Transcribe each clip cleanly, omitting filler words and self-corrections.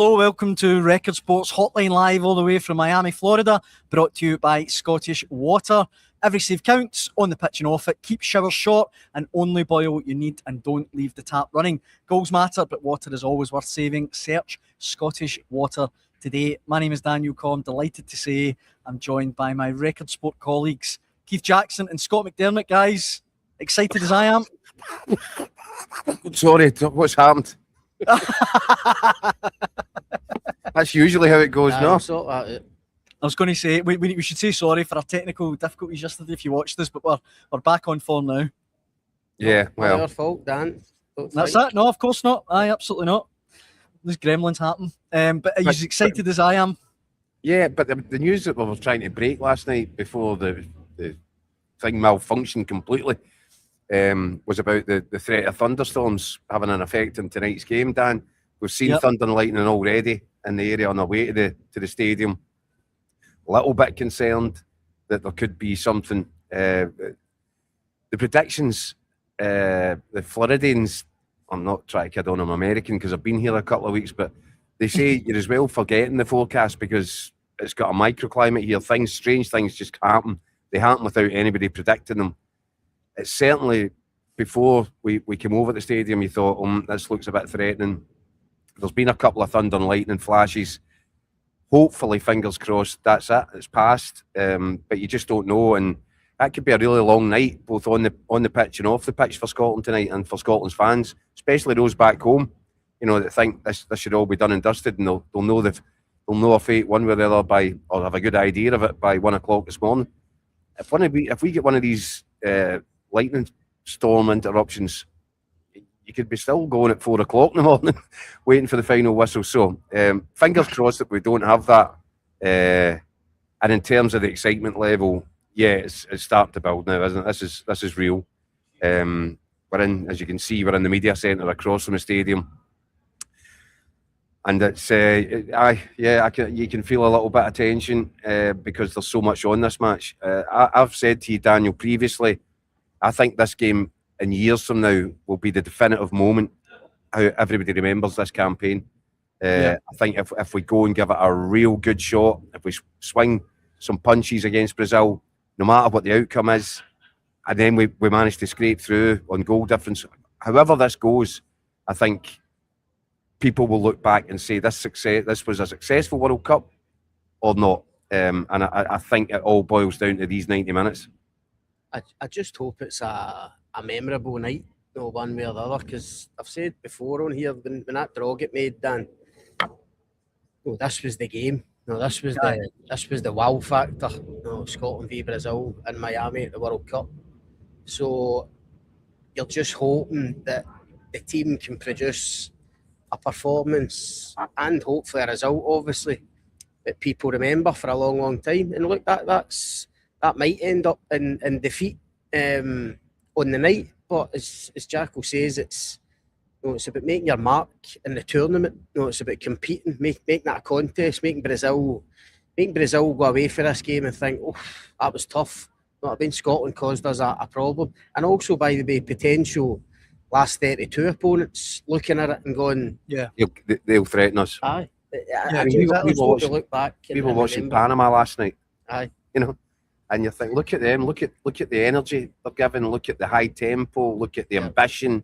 Hello, welcome to Record Sports Hotline live all the way from Miami, Florida, brought to you by Scottish Water. Every save counts, on the pitch and off it. Keep showers short and only boil what you need and don't leave the tap running. Goals matter, but water is always worth saving. Search Scottish Water today. My name is Daniel Comm. Delighted to say I'm joined by my Record Sport colleagues, Keith Jackson and Scott McDermott. Guys, excited as I am? Sorry, what's happened? That's usually how it goes, no? I was going to say, we should say sorry for our technical difficulties yesterday if you watched this, but we're back on form now. Yeah, well. Not your fault, Dan. That's it? No, of course not. Absolutely not. These gremlins happen. But are you as excited as I am? Yeah, but the news that we were trying to break last night before the thing malfunctioned completely was about the threat of thunderstorms having an effect on tonight's game, Dan. We've seen thunder and lightning already in the area on the way to the stadium. A little bit concerned that there could be something. The predictions, the Floridians, I'm not trying to kid on, I'm American because I've been here a couple of weeks, but they say you're as well forgetting the forecast because it's got a microclimate here. Strange things just happen. They happen without anybody predicting them. It's certainly, before we came over to the stadium, you thought, this looks a bit threatening. There's been a couple of thunder and lightning flashes. Hopefully, fingers crossed, that's it. It's passed, but you just don't know, and that could be a really long night, both on the pitch and off the pitch for Scotland tonight, and for Scotland's fans, especially those back home. You know, that think this should all be done and dusted, and they'll know a fate one way or the other by, or have a good idea of it by 1 o'clock this morning. If we get one of these lightning storm interruptions, you could be still going at 4 o'clock in the morning waiting for the final whistle. So fingers crossed that we don't have that. And in terms of the excitement level, yeah, it's starting to build now, isn't it? This is real. We're in, as you can see, we're in the media centre across from the stadium. And it's you can feel a little bit of tension because there's so much on this match. I've said to you, Daniel, previously, I think this game in years from now will be the definitive moment how everybody remembers this campaign. I think if we go and give it a real good shot, if we swing some punches against Brazil, no matter what the outcome is, and then we manage to scrape through on goal difference, however this goes, I think people will look back and say this was a successful World Cup or not. And I think it all boils down to these 90 minutes. I just hope it's a memorable night, one way or the other, because I've said before on here, when that draw get made, Dan, this was the game. This was the wow factor. Scotland v Brazil in Miami at the World Cup. So you're just hoping that the team can produce a performance and hopefully a result, obviously, that people remember for a long, long time. And look, that might end up in defeat on the night. But as Jacko says, it's about making your mark in the tournament. It's about competing, making that a contest, making Brazil go away for this game and think, that was tough. I mean, Scotland caused us a problem. And also, by the way, potential last 32 opponents looking at it and going, they'll threaten us. Aye. We were watching Panama last night. Aye. And you think, look at them, look at the energy they're giving, look at the high tempo, look at the ambition.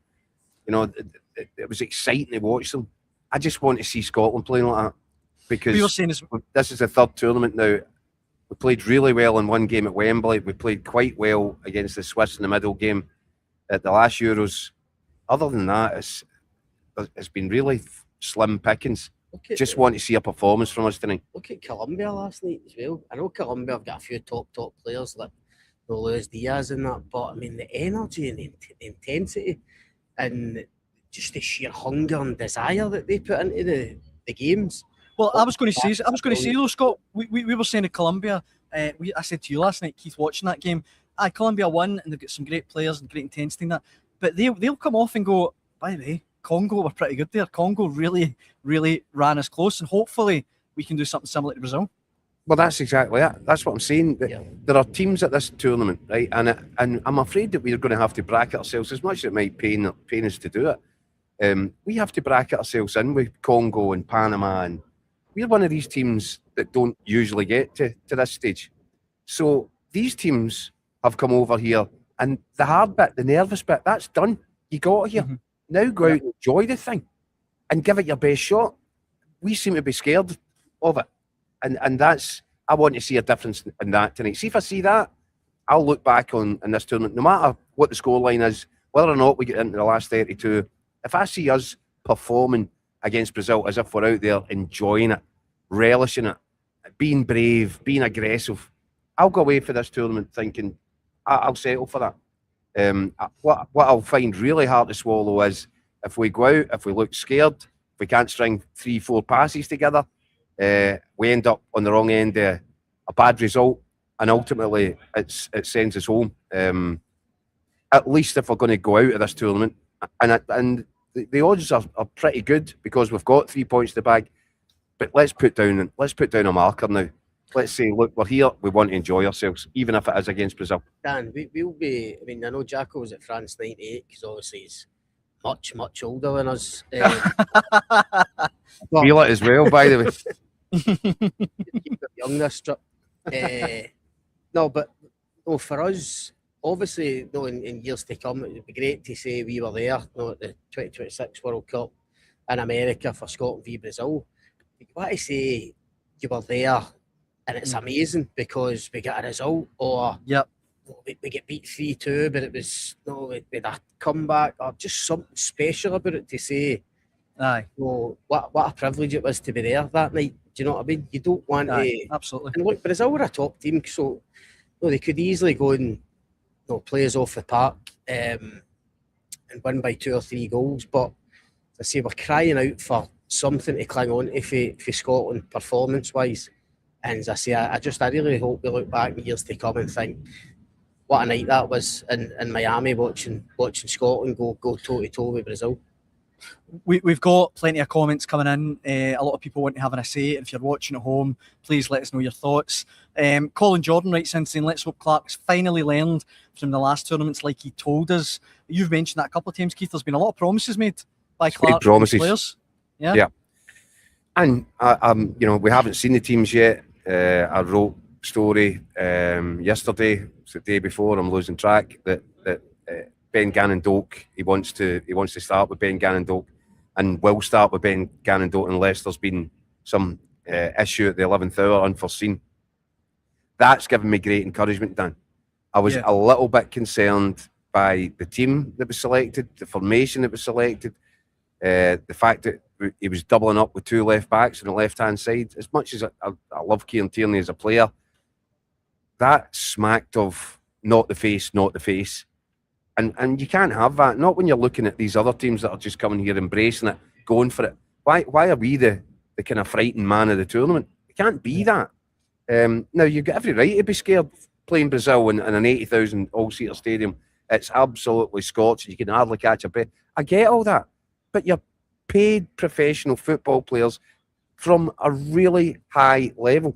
It was exciting to watch them. I just want to see Scotland playing like that because this is the third tournament now. We played really well in one game at Wembley. We played quite well against the Swiss in the middle game at the last Euros. Other than that, it's been really slim pickings. Just want to see a performance from us tonight. Look at Colombia last night as well. I know Colombia have got a few top players like Luis Diaz and that, but I mean the energy and the intensity and just the sheer hunger and desire that they put into the games. Well, I was going to say though, Scott, we were saying to Colombia, I said to you last night, Keith, watching that game, Colombia won and they've got some great players and great intensity in that, but they'll come off and go, by the way, Congo were pretty good there. Congo really, really ran us close, and hopefully we can do something similar to Brazil. Well, that's exactly it. That's what I'm saying. There are teams at this tournament, right? And I'm afraid that we're going to have to bracket ourselves, as much as it might pain us to do it. We have to bracket ourselves in with Congo and Panama, and we're one of these teams that don't usually get to this stage. So these teams have come over here, and the hard bit, the nervous bit, that's done. You got here. Now go out and enjoy the thing and give it your best shot. We seem to be scared of it. And that's, I want to see a difference in that tonight. See if I see that, I'll look back on in this tournament, no matter what the scoreline is, whether or not we get into the last 32, if I see us performing against Brazil as if we're out there enjoying it, relishing it, being brave, being aggressive, I'll go away for this tournament thinking I'll settle for that. What I'll find really hard to swallow is if we go out, if we look scared, if we can't string 3-4 passes together, we end up on the wrong end of a bad result, and ultimately it sends us home. At least if we're going to go out of this tournament, and the odds are pretty good because we've got 3 points in the bag. But let's put down a marker now. Let's say, look, we're here. We want to enjoy ourselves, even if it is against Brazil. Dan, we'll be. I mean, I know Jacko was at France '98 because obviously he's much older than us. Feel it as well, by the way. Young this trip. No, but no, for us, obviously, no, in years to come, it would be great to say we were there, no, at the 2026 World Cup in America for Scotland v Brazil. You want to say you were there, and it's amazing because we get a result, or we get beat 3-2, but it was we had a comeback, or just something special about it to say. Aye. What a privilege it was to be there that night. Do you know what I mean? You don't want to. Absolutely. And look, Brazil were a top team, so they could easily go and play us off the park and win by 2 or 3 goals. But as I say, we're crying out for something to cling on to for Scotland performance-wise. And as I say, I really hope we look back in years to come and think what a night that was in Miami watching Scotland go toe-to-toe with Brazil. We've got plenty of comments coming in. A lot of people want to have a say. If you're watching at home, please let us know your thoughts. Colin Jordan writes in saying, let's hope Clarke's finally learned from the last tournaments like he told us. You've mentioned that a couple of times, Keith. There's been a lot of promises made by Clarke promises. Players. Yeah. And we haven't seen the teams yet. I wrote a story yesterday, it's the day before, I'm losing track, that Ben Gannon-Doak, he wants to start with Ben Gannon-Doak, and will start with Ben Gannon-Doak unless there's been some issue at the 11th hour unforeseen. That's given me great encouragement, Dan. I was a little bit concerned by the team that was selected, the formation that was selected, the fact that he was doubling up with 2 left backs on the left-hand side. As much as I love Kieran Tierney as a player, that smacked of not the face. And you can't have that. Not when you're looking at these other teams that are just coming here, embracing it, going for it. Why are we the kind of frightened man of the tournament? It can't be that. Now, you've got every right to be scared playing Brazil in an 80,000 all-seater stadium. It's absolutely scorching. You can hardly catch a breath. I get all that. But you're paid professional football players from a really high level.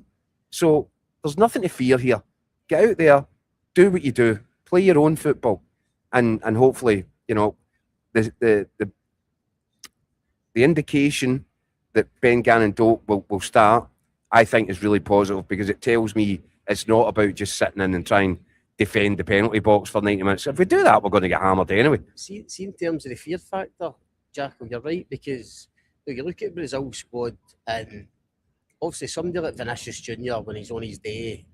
So there's nothing to fear here. Get out there, do what you do, play your own football. And hopefully, the indication that Ben Gannon-Doak will start, I think, is really positive, because it tells me it's not about just sitting in and trying to defend the penalty box for 90 minutes. If we do that, we're going to get hammered anyway. See in terms of the fear factor, Jacko, you're right, because you look at Brazil's squad, and obviously somebody like Vinicius Junior, when he's on his day,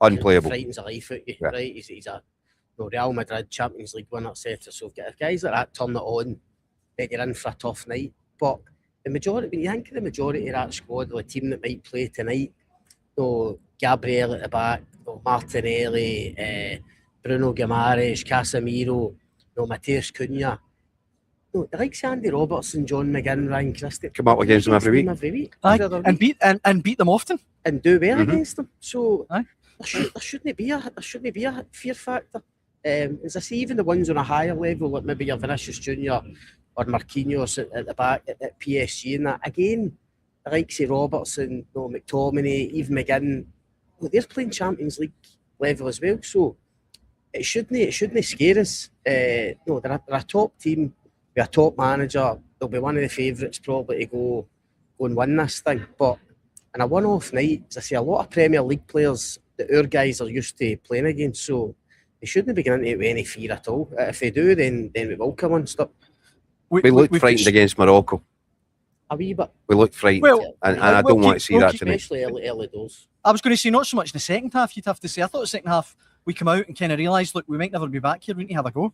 unplayable, frightens the life out of you, right? He's a Real Madrid Champions League winner, etc. So if guys like that turn it on, then you're in for a tough night. But the majority, when you think of the majority of that squad, or the team that might play tonight, Gabriel at the back, Martinelli, Bruno Guimaraes, Casemiro, Mateus Cunha, the likes of Andy Robertson, John McGinn, Ryan Christie, come up against them every week. And beat them often, and do well against them. So there shouldn't be a fear factor. As I say, even the ones on a higher level, like maybe your Vinicius Junior or Marquinhos at the back at PSG, and that again, the likes of Robertson, McTominay, even McGinn, they're playing Champions League level as well. So it shouldn't scare us. They're a top team with a top manager, they'll be one of the favourites probably to go and win this thing. But in a one-off night, as I say, a lot of Premier League players that our guys are used to playing against, so they shouldn't be going into it with any fear at all. If they do, then we will come unstuck. We looked frightened against Morocco. A wee bit. We looked frightened, Well, and I don't want to see that tonight. Especially early doors. I was going to say not so much in the second half, you'd have to say. I thought the second half we come out and kind of realised, look, we might never be back here. We need to have a go.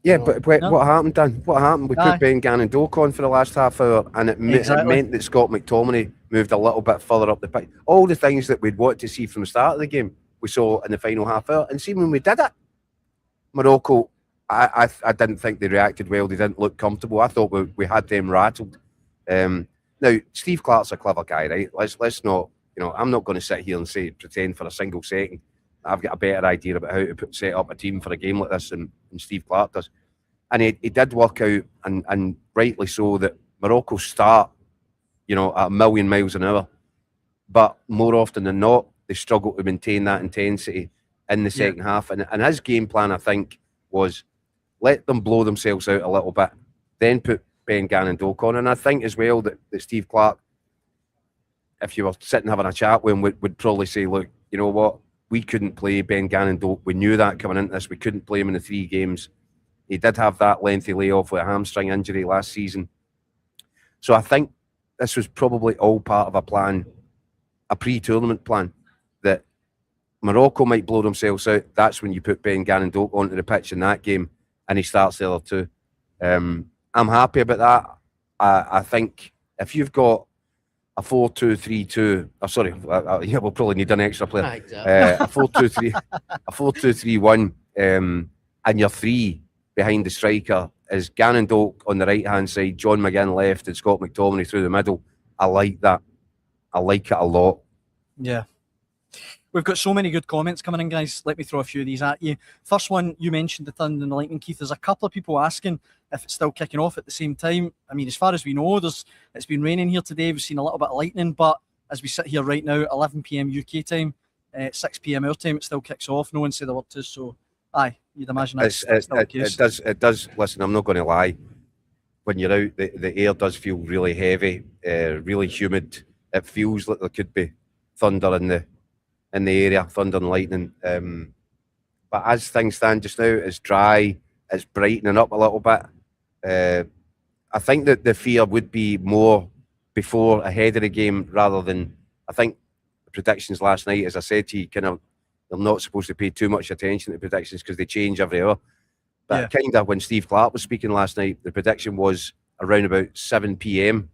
Yeah, but what happened, Dan? What happened? We Aye. put Ben Gannon Doak on for the last half hour, and it meant that Scott McTominay moved a little bit further up the pitch. All the things that we'd want to see from the start of the game, we saw in the final half hour. And see, when we did it, Morocco, I didn't think they reacted well. They didn't look comfortable. I thought we had them rattled. Now, Steve Clarke's a clever guy, right? Let's not, I'm not going to sit here and pretend for a single second I've got a better idea about how to set up a team for a game like this than Steve Clarke does. And he did work out, and rightly so, that Morocco start, at 1,000,000 miles an hour. But more often than not, they struggle to maintain that intensity in the second half. And his game plan, I think, was let them blow themselves out a little bit, then put Ben Gannon Doak on. And I think as well that Steve Clarke, if you were sitting having a chat with him, would probably say, look, you know what? We couldn't play Ben Gannon Doak. We knew that coming into this. We couldn't play him in the 3 games. He did have that lengthy layoff with a hamstring injury last season. So I think this was probably all part of a plan, a pre-tournament plan, that Morocco might blow themselves out. That's when you put Ben Gannon Doak onto the pitch in that game, and he starts the other 2. I'm happy about that. I think if you've got a 4-2-3-2, we'll probably need an extra player. Exactly. A 4-2-3-1, and your 3 behind the striker is Gannon Doak on the right-hand side, John McGinn left, and Scott McTominay through the middle. I like that. I like it a lot. Yeah. We've got so many good comments coming in, guys. Let me throw a few of these at you. First one, you mentioned the Thunder and the Lightning, Keith. There's a couple of people asking if it's still kicking off at the same time. I mean, as far as we know, it's been raining here today. We've seen a little bit of lightning, but as we sit here right now, 11 p.m. UK time, 6 p.m. our time, it still kicks off. No one said the word to us, so aye, you'd imagine that's still the case. It does. Listen, I'm not going to lie. When you're out, the air does feel really heavy, really humid. It feels like there could be thunder in the area, thunder and lightning. But as things stand just now, it's dry, it's brightening up a little bit. I think that the fear would be more before, ahead of the game, rather than, I think the predictions last night, as I said to you, they're not supposed to pay too much attention to predictions because they change every hour. But when Steve Clarke was speaking last night, the prediction was around about 7 p.m.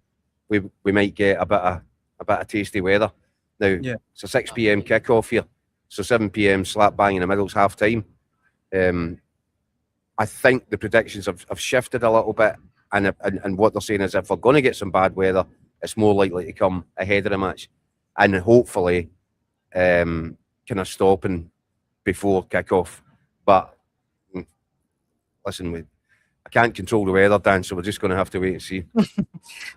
we might get a bit of tasty weather. Now, it's a 6 p.m. kickoff here, so 7 p.m. slap bang in the middle is half time. I think the predictions have shifted a little bit, and what they're saying is if we're going to get some bad weather, it's more likely to come ahead of the match, and hopefully kind of stopping before kickoff. But listen, I can't control the weather, Dan, so we're just going to have to wait and see.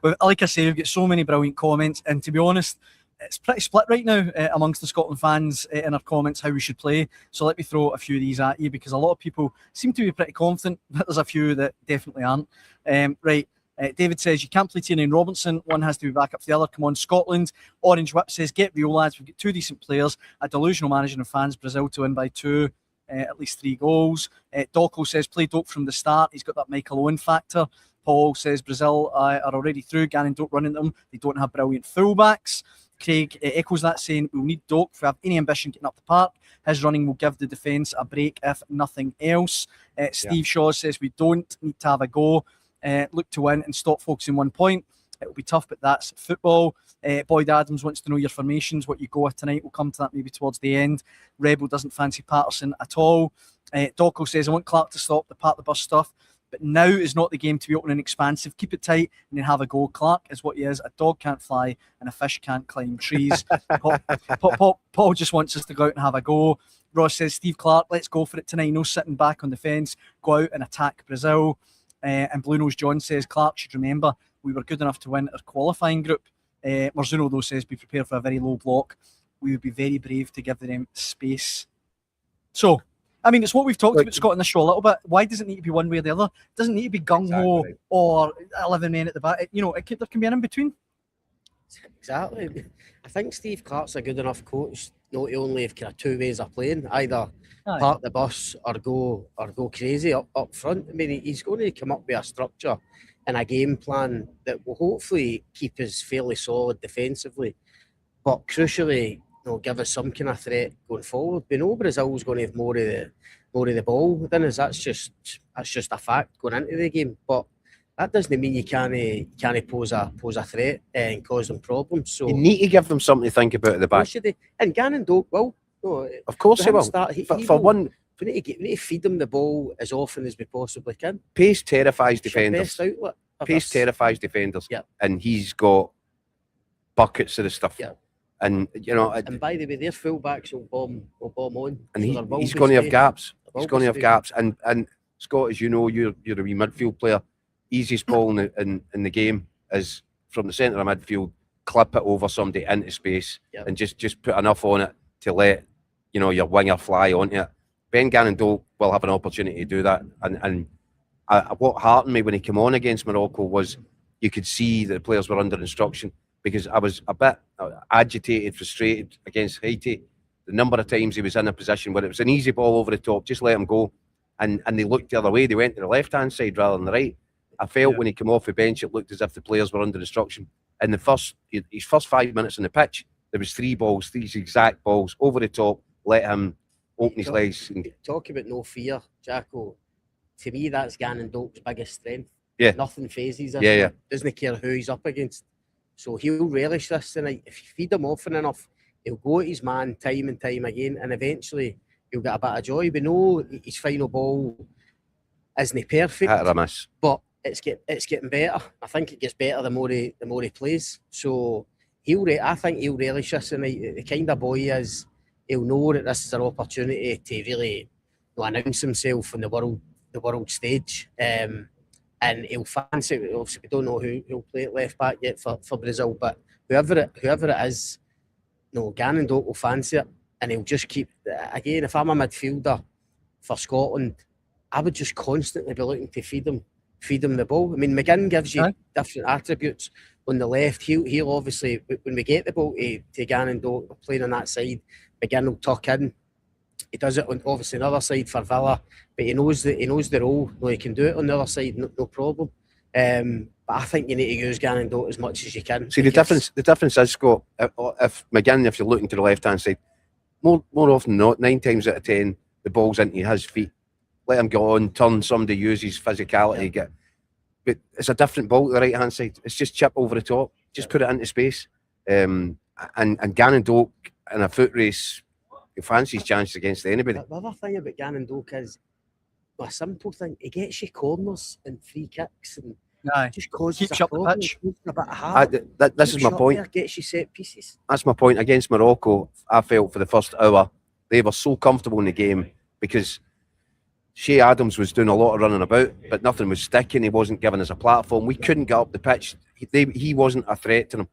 Well, like I say, we've got so many brilliant comments, and to be honest, it's pretty split right now amongst the Scotland fans in our comments how we should play. So let me throw a few of these at you, because a lot of people seem to be pretty confident, but there's a few that definitely aren't. David says, you can't play Tierney and Robinson. One has to be back up for the other. Come on, Scotland. Orange Whip says, get real, lads. We've got 2 decent players, a delusional manager and fans. Brazil to win by 2, at least 3 goals. Docco says, play Doak from the start. He's got that Michael Owen factor. Paul says, Brazil are already through. Gannon Doak running them. They don't have brilliant fullbacks. Craig echoes that, saying we'll need Doak if we have any ambition getting up the park. His running will give the defence a break, if nothing else. Steve Shaw says we don't need to have a go. Look to win and stop focusing 1 point. It will be tough, but that's football. Boyd Adams wants to know your formations, what you go with tonight. We'll come to that maybe towards the end. Rebel doesn't fancy Patterson at all. Docco says, I want Clarke to stop the part the bus stuff, but now is not the game to be open and expansive. Keep it tight and then have a go. Clarke is what he is. A dog can't fly and a fish can't climb trees. Paul just wants us to go out and have a go. Ross says, Steve Clarke, let's go for it tonight. No sitting back on the fence. Go out and attack Brazil. And Blue Nose John says, Clarke should remember we were good enough to win our qualifying group. Marzuno, though, says, be prepared for a very low block. We would be very brave to give them space. So, I mean, it's what we've talked Look- about, Scott, in the show a little bit. Why does it need to be one way or the other? It doesn't need to be gung-ho Exactly. or 11 men at the back. You know, there can be an in-between. Exactly. I think Steve Clarke's a good enough coach not only have kind of two ways of playing, either Aye. park the bus or go crazy up front. I mean, he's going to come up with a structure and a game plan that will hopefully keep us fairly solid defensively, but crucially, give us some kind of threat going forward. We know Brazil's going to have more of the ball within us. That's just a fact going into the game. But that doesn't mean you can't pose a threat and cause them problems. So You need to give them something to think about at the back. should they? And Gannon Doak will. No, Of course he will. He For will. one, We need to feed them the ball as often as we possibly can. pace terrifies It's your defenders. best outlet. Pace terrifies defenders. Yeah. And he's got buckets of the stuff. Yeah. And And by the way, their fullbacks will bomb on. and So there will he's be going to have space. gaps. There will He's be going to have space. gaps. And Scott, as you know, you're a wee midfield player. Easiest ball in the game is from the centre of midfield, clip it over somebody into space, Yep. and just put enough on it to let your winger fly onto it. Ben Gannon-Doak will have an opportunity to do that. And what heartened me when he came on against Morocco was you could see that the players were under instruction, because I was a bit agitated, frustrated against Haiti. The number of times he was in a position where it was an easy ball over the top, just let him go, and they looked the other way. They went to the left-hand side rather than the right. I felt when he came off the bench, it looked as if the players were under instruction. In his first 5 minutes on the pitch, there was three exact balls over the top, let him open his legs. And Talk about no fear, Jacko. To me, that's Gannon Doak's biggest strength. Yeah. Nothing phases him. Yeah. Doesn't care who he's up against. So he'll relish this tonight. If you feed him often enough, he'll go at his man time and time again, and eventually he'll get a bit of joy. We know his final ball isn't perfect, hit or a miss. but it's getting better. I think it gets better the more he plays. So I think he'll relish this tonight. The kind of boy he is, he'll know that this is an opportunity to really announce himself on the world stage. And he'll fancy it. Obviously, we don't know who'll play at left back yet for Brazil, but whoever it is, Gannon Doak will fancy it, and he'll just keep. Again, if I'm a midfielder for Scotland, I would just constantly be looking to feed him the ball. I mean, McGinn gives you different attributes on the left. He'll obviously, when we get the ball to Gannon Doak playing on that side, McGinn will tuck in. He does it on obviously the other side for Villa, but he knows the role. He can do it on the other side, no problem. But I think you need to use Gannon Doak as much as you can. See, the difference is, Scott, if you're looking to the left-hand side, more often than not, 9 times out of 10, the ball's into his feet. Let him go on, turn, somebody use his physicality. But it's a different ball to the right-hand side. It's just chip over the top. Just put it into space. And Gannon Doak in a foot race, he fancies chances against anybody. The other thing about Gannon Doak is a simple thing. He gets you corners and free kicks and just causes Keeps you up the problem. pitch. Keeps you a bit hard. This is my point. There, gets you set pieces. That's my point. Against Morocco, I felt for the first hour, they were so comfortable in the game because Shea Adams was doing a lot of running about, but nothing was sticking. He wasn't giving us a platform. We couldn't get up the pitch. He wasn't a threat to them.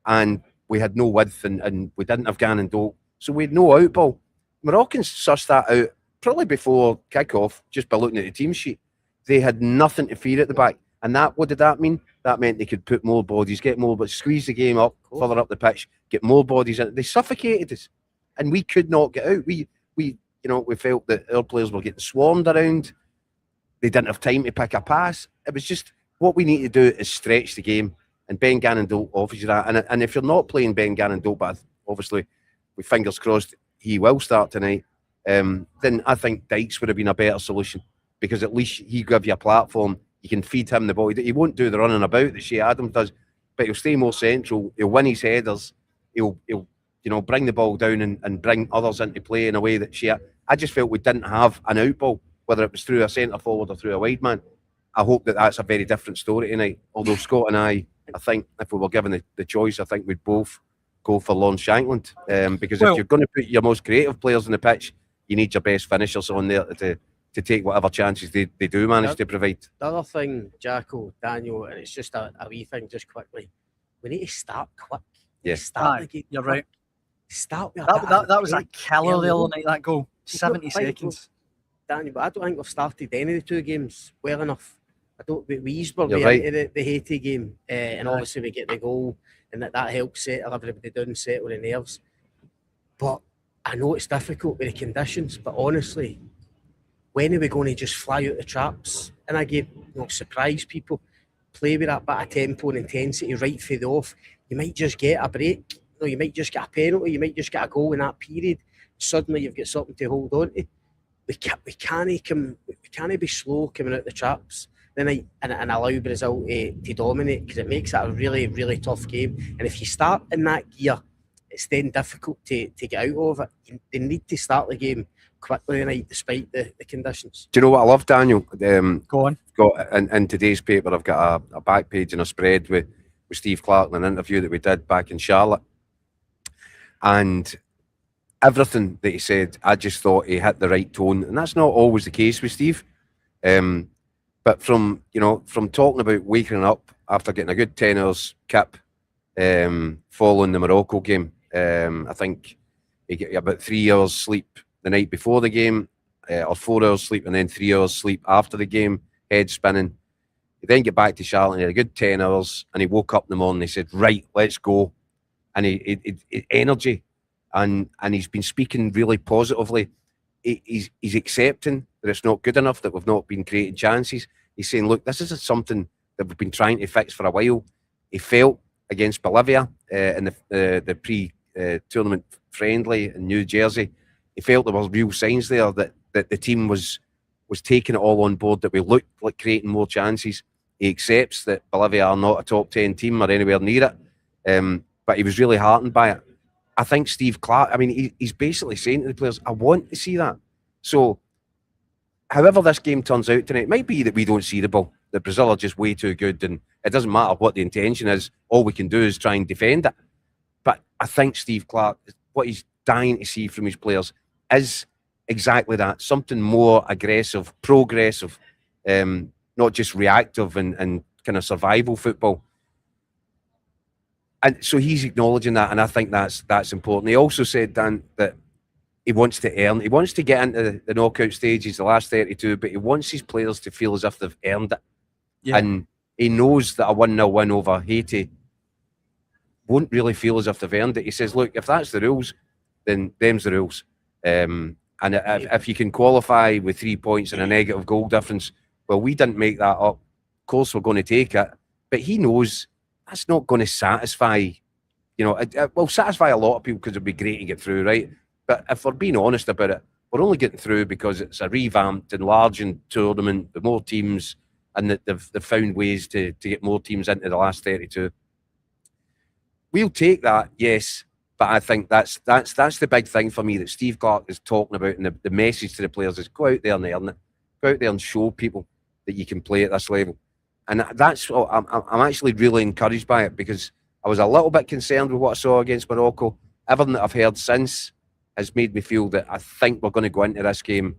And we had no width and we didn't have Gannon Doak. So we had no outball. Moroccans sussed that out probably before kick-off, just by looking at the team sheet. They had nothing to fear at the back. And what did that mean? That meant they could put more bodies, get more, but squeeze the game up, further up the pitch, get more bodies in. They suffocated us. And we could not get out. We felt that our players were getting swarmed around. They didn't have time to pick a pass. It was just, what we need to do is stretch the game. And Ben Gannon-Doak offers you that. And if you're not playing Ben Gannon-Doak, but obviously, with fingers crossed, he will start tonight, then I think Dykes would have been a better solution, because at least he give you a platform. You can feed him the ball. He won't do the running about that Shea Adams does, but he'll stay more central. He'll win his headers. He'll bring the ball down and bring others into play in a way that I just felt we didn't have an out ball, whether it was through a centre forward or through a wide man. I hope that's a very different story tonight. Although Scott and I think if we were given the choice, I think we'd both go for Lon Shankland, because if you're going to put your most creative players on the pitch, you need your best finishers on there to take whatever chances they do manage to provide. The other thing, Jacko, Daniel, and it's just a wee thing, just quickly, we need to start quick. Yeah. You're right. Start with That was a killer the other night, that goal. 70 seconds. Daniel, but I don't think we've started any of the two games well enough. I don't. We eased our You're way right. into the Haiti game, and Aye. obviously we get the goal, and that helps settle everybody down, settle the nerves. But I know it's difficult with the conditions, but honestly, when are we going to just fly out the traps in a game? Surprise people, play with that bit of tempo and intensity right for the off. You might just get a break. You might just get a penalty. You might just get a goal in that period. Suddenly you've got something to hold on to. We can't be slow coming out the traps tonight and allow Brazil to dominate, because it makes it a really, really tough game. And if you start in that gear, it's then difficult to get out of it. They need to start the game quickly tonight, despite the conditions. Do you know what I love, Daniel? Go on. Got in today's paper, I've got a back page and a spread with Steve Clarke in an interview that we did back in Charlotte. And everything that he said, I just thought he hit the right tone. And that's not always the case with Steve. But from talking about waking up after getting a good 10 hours kip following the Morocco game, I think he got about 3 hours sleep the night before the game, or 4 hours sleep, and then 3 hours sleep after the game, head spinning. He then get back to Charlotte and he had a good 10 hours, and he woke up in the morning and he said, right, let's go. And he energy, and he's been speaking really positively. He's accepting that it's not good enough, that we've not been creating chances. He's saying, look, this is something that we've been trying to fix for a while. He felt against Bolivia in the pre-tournament friendly in New Jersey, he felt there was real signs there that the team was taking it all on board, that we looked like creating more chances. He accepts that Bolivia are not a top 10 team or anywhere near it, but he was really heartened by it. I think Steve Clarke, I mean, he's basically saying to the players, I want to see that. So, however this game turns out tonight, it might be that we don't see the ball, that Brazil are just way too good, and it doesn't matter what the intention is, all we can do is try and defend it. But I think Steve Clarke, what he's dying to see from his players is exactly that, something more aggressive, progressive, not just reactive and kind of survival football. And so he's acknowledging that, and I think that's important. He also said, Dan, that he wants to earn, he wants to get into the knockout stages, the last 32, but he wants his players to feel as if they've earned it. Yeah. And he knows that a 1-0 win over Haiti won't really feel as if they've earned it. He says, look, if that's the rules, then them's the rules. And if you can qualify with 3 points and a negative goal difference, well, we didn't make that up. Of course, we're going to take it. But he knows that's not going to satisfy, it will satisfy a lot of people because it'd be great to get through, right? But if we're being honest about it, we're only getting through because it's a revamped, enlarging tournament with more teams, and that they've found ways to get more teams into the last 32. We'll take that, yes, but I think that's the big thing for me that Steve Clarke is talking about, and the message to the players is go out there and earn it. Go out there and show people that you can play at this level. And that's what I'm actually really encouraged by it, because I was a little bit concerned with what I saw against Morocco. Everything that I've heard since has made me feel that I think we're going to go into this game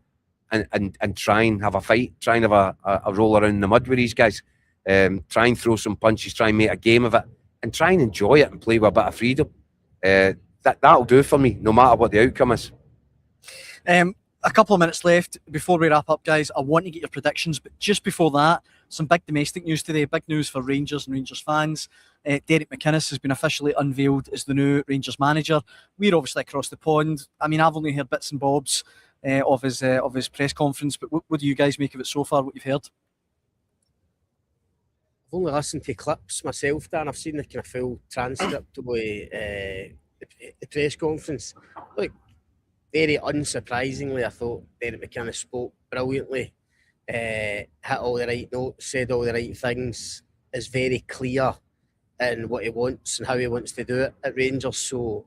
and try and have a fight, try and have a roll around the mud with these guys, try and throw some punches, try and make a game of it, and try and enjoy it and play with a bit of freedom. That'll do for me, no matter what the outcome is. A couple of minutes left before we wrap up, guys. I want to get your predictions, but just before that, some big domestic news today. Big news for Rangers and Rangers fans. Derek McInnes has been officially unveiled as the new Rangers manager. We're obviously across the pond. I mean, I've only heard bits and bobs of his press conference, but what do you guys make of it so far, what you've heard? I've only listened to clips myself, Dan. I've seen the kind of full transcript of the press conference. Look, very unsurprisingly, I thought Derek McInnes spoke brilliantly, hit all the right notes, said all the right things, is very clear in what he wants and how he wants to do it at Rangers. So,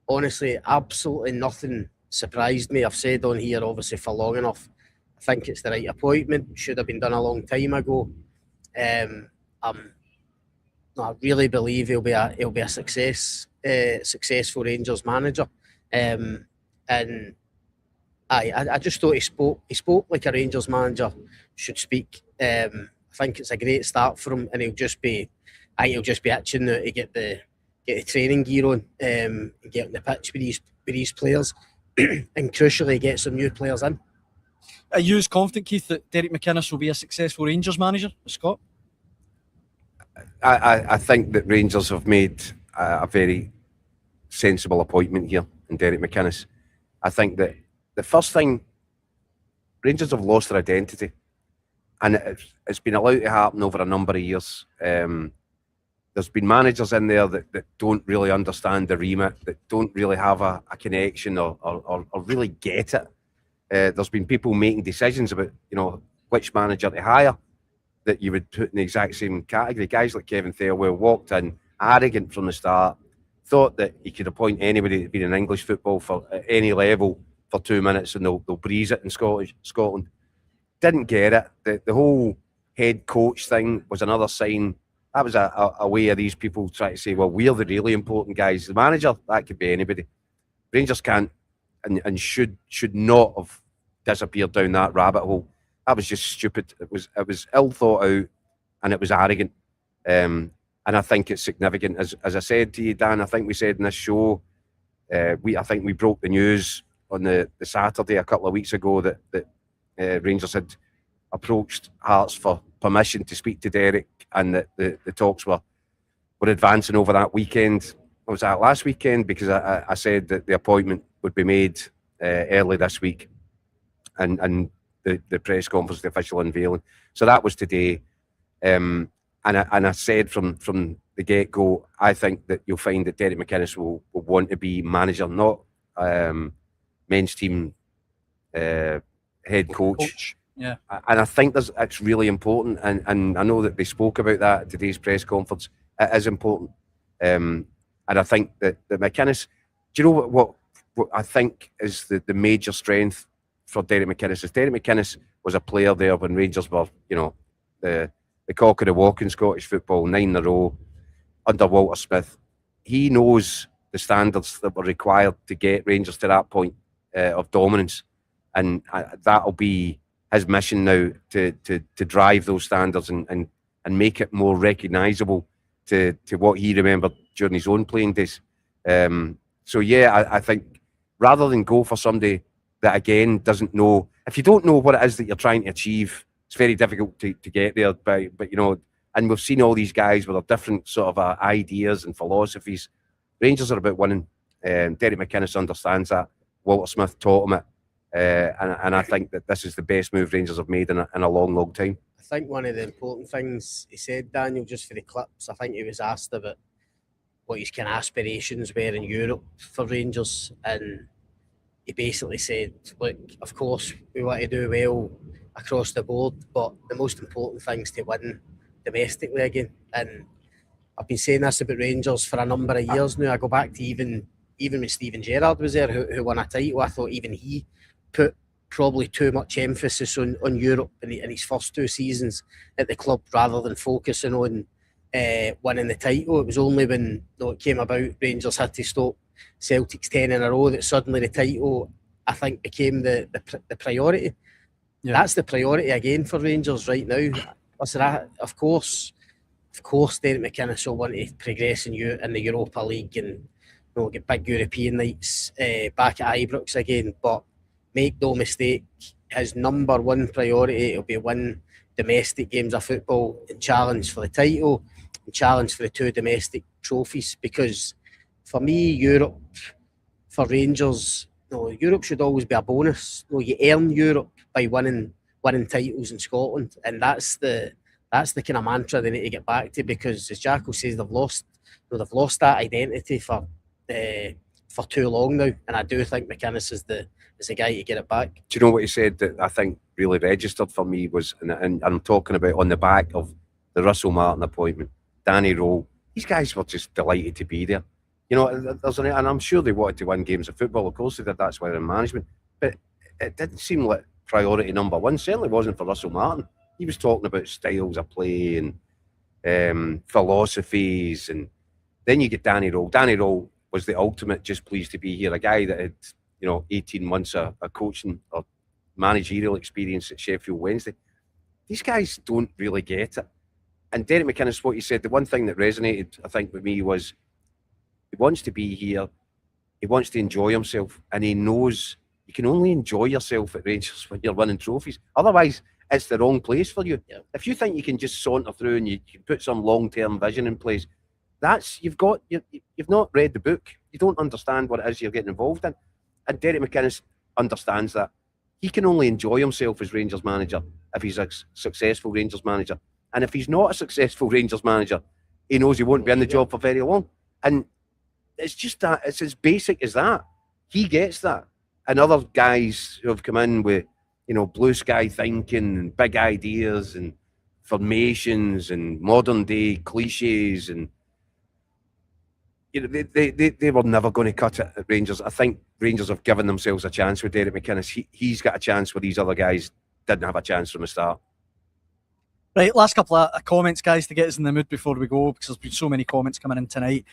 honestly, absolutely nothing surprised me. I've said on here, obviously, for long enough, I think it's the right appointment. Should have been done a long time ago. I really believe he'll be a successful Rangers manager. And I just thought he spoke like a Rangers manager should speak. I think it's a great start for him, and he'll just be itching now to get the training gear on, and get on the pitch with these players, and crucially get some new players in. Are you as confident, Keith, that Derek McInnes will be a successful Rangers manager, Scott? I think that Rangers have made a very sensible appointment here in Derek McInnes. I think that the first thing, Rangers have lost their identity, and it's been allowed to happen over a number of years. There's been managers in there that don't really understand the remit, that don't really have a connection or really get it. There's been people making decisions about, which manager to hire that you would put in the exact same category. Guys like Kevin Thelwell walked in arrogant from the start, thought that he could appoint anybody that's been in English football for at any level for 2 minutes and they'll breeze it in Scotland. Didn't get it. The whole head coach thing was another sign. That was a way of these people trying to say, well, we're the really important guys. The manager, that could be anybody. Rangers can't and should not have disappeared down that rabbit hole. That was just stupid. It was ill thought out, and it was arrogant. And I think it's significant. As I said to you, Dan, I think we said in this show, I think we broke the news on the Saturday a couple of weeks ago that Rangers had approached Hearts for permission to speak to Derek, and that the talks were advancing over that weekend. Was that last weekend? Because I said that the appointment would be made early this week, and the press conference, the official unveiling. So that was today. And I said from the get-go, I think that you'll find that Derek McInnes will want to be manager, not men's team head coach. Yeah. And I think it's really important. And I know that they spoke about that at today's press conference. It is important. And I think that McInnes, do you know what I think is the major strength for Derek McInnes is Derek McInnes was a player there when Rangers were, the cock of the walk in Scottish football, 9 in a row, under Walter Smith. He knows the standards that were required to get Rangers to that point of dominance. And that'll be his mission now to drive those standards and make it more recognisable to what he remembered during his own playing days. So yeah, I think rather than go for somebody that again doesn't know, if you don't know what it is that you're trying to achieve, it's very difficult to get there. But and we've seen all these guys with their different sort of ideas and philosophies. Rangers are about winning. Derek McInnes understands that. Walter Smith taught him it. And I think that this is the best move Rangers have made in a long, long time. I think one of the important things he said, Daniel, just for the clips, I think he was asked about what his kind of aspirations were in Europe for Rangers, and he basically said, look, of course we want to do well across the board, but the most important thing is to win domestically again. And I've been saying this about Rangers for a number of years now. I go back to even when Steven Gerrard was there, who won a title. I thought even he put probably too much emphasis on Europe in his first 2 seasons at the club rather than focusing on winning the title. It was only when it came about, Rangers had to stop Celtic's 10 in a row, that suddenly the title, I think, became the priority. Yeah. That's the priority again for Rangers right now. Listen, of course Derek McInnes will want to progress in the Europa League and get big European nights back at Ibrox again, but make no mistake, his number one priority will be win domestic games of football and challenge for the title and challenge for the 2 domestic trophies. Because for me, Europe, for Rangers, Europe should always be a bonus. You earn Europe by winning titles in Scotland, and that's the kind of mantra they need to get back to, because as Jacko says, they've lost that identity for too long now, and I do think McInnes is the guy to get it back. Do you know what he said that I think really registered for me was, and I'm talking about on the back of the Russell Martin appointment, Danny Rowe, these guys were just delighted to be there. And I'm sure they wanted to win games of football. Of course they did. That's why they're in management. But it didn't seem like priority number one. Certainly wasn't for Russell Martin. He was talking about styles of play and philosophies. And then you get Danny Rowe. Danny Rowe was the ultimate just pleased to be here. A guy that had 18 months of coaching or managerial experience at Sheffield Wednesday. These guys don't really get it. And Derek McInnes, what he said, the one thing that resonated, I think, with me was he wants to be here, he wants to enjoy himself, and he knows you can only enjoy yourself at Rangers when you're winning trophies. Otherwise, it's the wrong place for you. Yeah. If you think you can just saunter through and you put some long-term vision in place, you've not read the book. You don't understand what it is you're getting involved in. And Derek McInnes understands that. He can only enjoy himself as Rangers manager if he's a successful Rangers manager. And if he's not a successful Rangers manager, he knows he won't be in the job for very long. And it's just that, it's as basic as that. He gets that. And other guys who have come in with, blue sky thinking and big ideas and formations and modern day cliches, and they were never going to cut it at Rangers. I think Rangers have given themselves a chance with Derek McInnes. He's got a chance where these other guys didn't have a chance from the start. Right, last couple of comments, guys, to get us in the mood before we go, because there's been so many comments coming in tonight.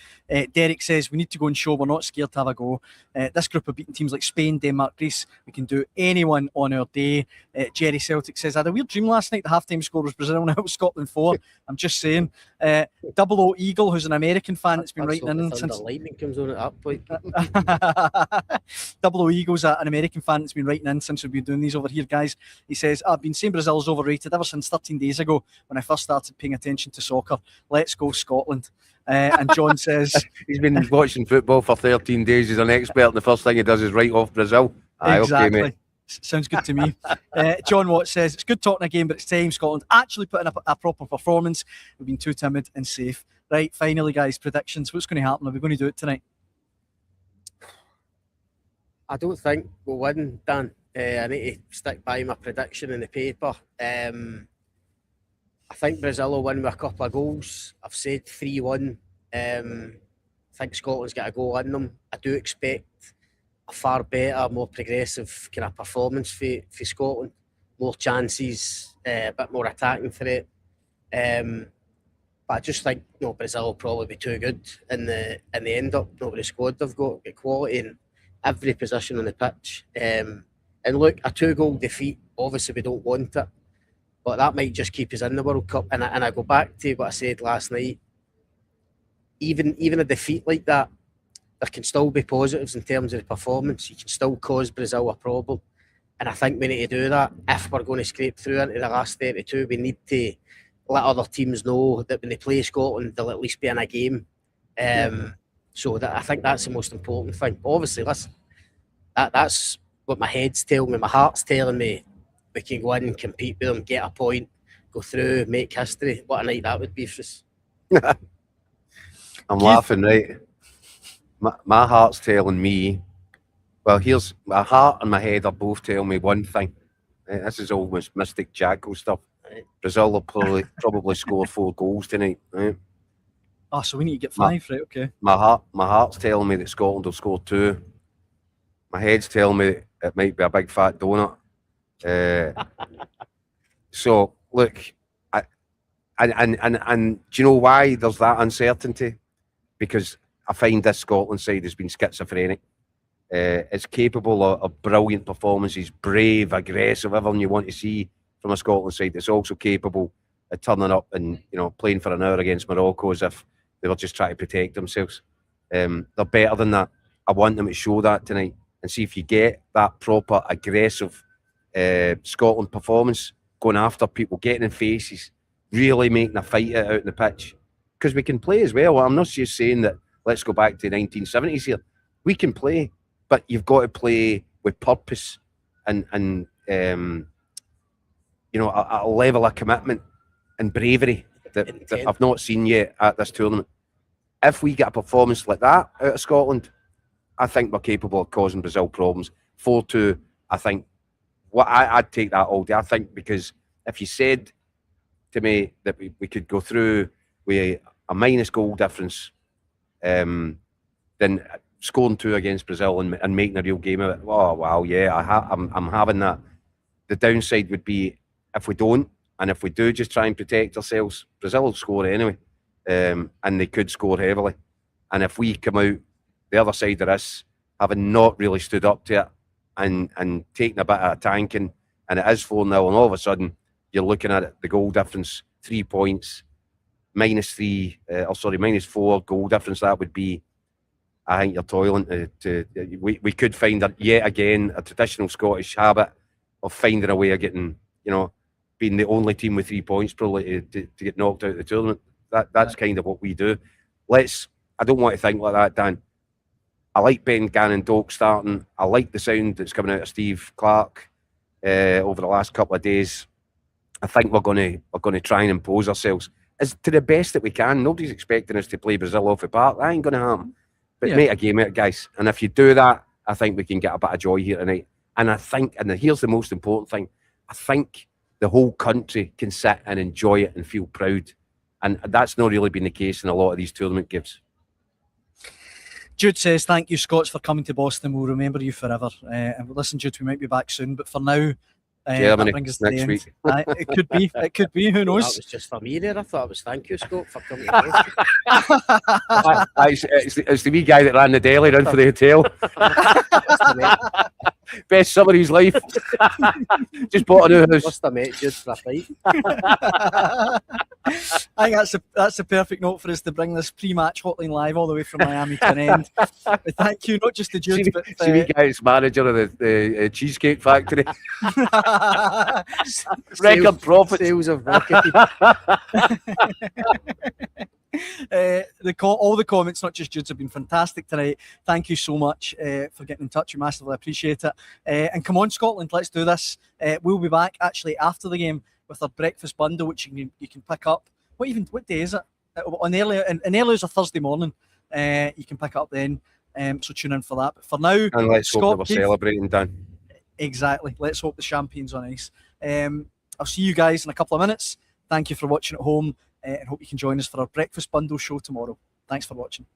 Derek says, we need to go and show we're not scared to have a go. This group have beaten teams like Spain, Denmark, Greece. We can do anyone on our day. Jerry Celtic says, I had a weird dream last night. The half-time score was Brazil now Scotland 4. I'm just saying. Double O Eagle, who's an American fan that's been writing in since... lightning comes on at that point. Double O Eagle's an American fan that's been writing in since we've been doing these over here, guys. He says, I've been saying Brazil's overrated ever since 13 days ago when I first started paying attention to soccer. Let's go Scotland. And John says... He's been watching football for 13 days. He's an expert, and the first thing he does is write off Brazil. Exactly. Okay, mate. Sounds good to me. John Watt says, it's good talking again, but it's time Scotland actually put in a proper performance. We've been too timid and safe. Right, finally, guys, predictions. What's going to happen? Are we going to do it tonight? I don't think we'll win, Dan. I need to stick by my prediction in the paper. I think Brazil will win with a couple of goals. I've said 3-1. I think Scotland's got a goal in them. I do expect a far better, more progressive kind of performance for Scotland. More chances, a bit more attacking threat. But I just think Brazil will probably be too good in the end up. With the squad they've got quality in every position on the pitch. And look, a 2-goal defeat, obviously we don't want it, but that might just keep us in the World Cup. And I go back to what I said last night. Even a defeat like that, there can still be positives in terms of the performance. You can still cause Brazil a problem. And I think we need to do that. If we're going to scrape through into the last 32, we need to let other teams know that when they play Scotland, they'll at least be in a game. So that I think that's the most important thing. But obviously, listen, that's what my head's telling me. My heart's telling me we can go in and compete with them, get a point, go through, make history. What a night that would be for us. I'm laughing, right? My heart's telling me, well, here's my heart and my head are both telling me one thing. This is almost Mystic Jacko stuff. Right. Brazil will probably score 4 goals tonight. Right? Oh, so we need to get 5, right? Okay. My heart's telling me that Scotland will score 2. My head's telling me it might be a big fat donut. So look, and do you know why there's that uncertainty? Because I find this Scotland side has been schizophrenic. It's capable of brilliant performances, brave, aggressive, everything you want to see from a Scotland side. It's also capable of turning up and playing for an hour against Morocco as if they were just trying to protect themselves. They're better than that. I want them to show that tonight and see if you get that proper aggressive Scotland performance, going after people, getting in faces, really making a fight out in the pitch. Because we can play as well. I'm not just saying that let's go back to the 1970s here. We can play, but you've got to play with purpose and a level of commitment and bravery that I've not seen yet at this tournament. If we get a performance like that out of Scotland, I think we're capable of causing Brazil problems. 4-2, I think. I'd take that all day. I think because if you said to me that we could go through with a minus goal difference, then scoring 2 against Brazil and making a real game of it. Oh wow, yeah, I'm having that. The downside would be if we don't, and if we do just try and protect ourselves, Brazil will score anyway, and they could score heavily. And if we come out the other side of this, having not really stood up to it and taken a bit of a tanking, and it is 4-0, and all of a sudden you're looking at it, the goal difference, 3 points, -4 goal difference, that would be I think you're toiling we could find yet again a traditional Scottish habit of finding a way of getting, being the only team with 3 points probably to get knocked out of the tournament. That's kind of what we do. I don't want to think like that, Dan. I like Ben Gannon Doak starting. I like the sound that's coming out of Steve Clarke over the last couple of days. I think we're going to try and impose ourselves as to the best that we can. Nobody's expecting us to play Brazil off the park. That ain't going to happen. But make a game out, of it, guys. And if you do that, I think we can get a bit of joy here tonight. And I think, and here's the most important thing, I think the whole country can sit and enjoy it and feel proud. And that's not really been the case in a lot of these tournament gives. Jude says, thank you, Scots, for coming to Boston. We'll remember you forever. And listen, Jude, we might be back soon. But for now, Germany, that brings us to next the week. end. It could be. It could be. Who knows? That was just for me there. I thought it was thank you, Scott, for coming to Boston. It's the wee guy that ran the deli run for the hotel. Best summer of his life. Just bought a new house. Must have met Jude for a fight. I think that's a perfect note for us to bring this pre-match hotline live all the way from Miami to an end. But thank you, not just to Jude, but the wee guy that's manager of the Cheesecake Factory. Record profit. Sales of rocket. All the comments, not just Jude's, have been fantastic tonight. Thank you so much for getting in touch. We massively appreciate it. And come on, Scotland, let's do this. We'll be back actually after the game with our breakfast bundle, which you can pick up. What day is it? On early as a Thursday morning. You can pick it up then. So tune in for that. But for now, and let's Scott, hope that we're celebrating, Dan. Exactly. Let's hope the champagne's on ice. I'll see you guys in a couple of minutes. Thank you for watching at home, and hope you can join us for our breakfast bundle show tomorrow. Thanks for watching.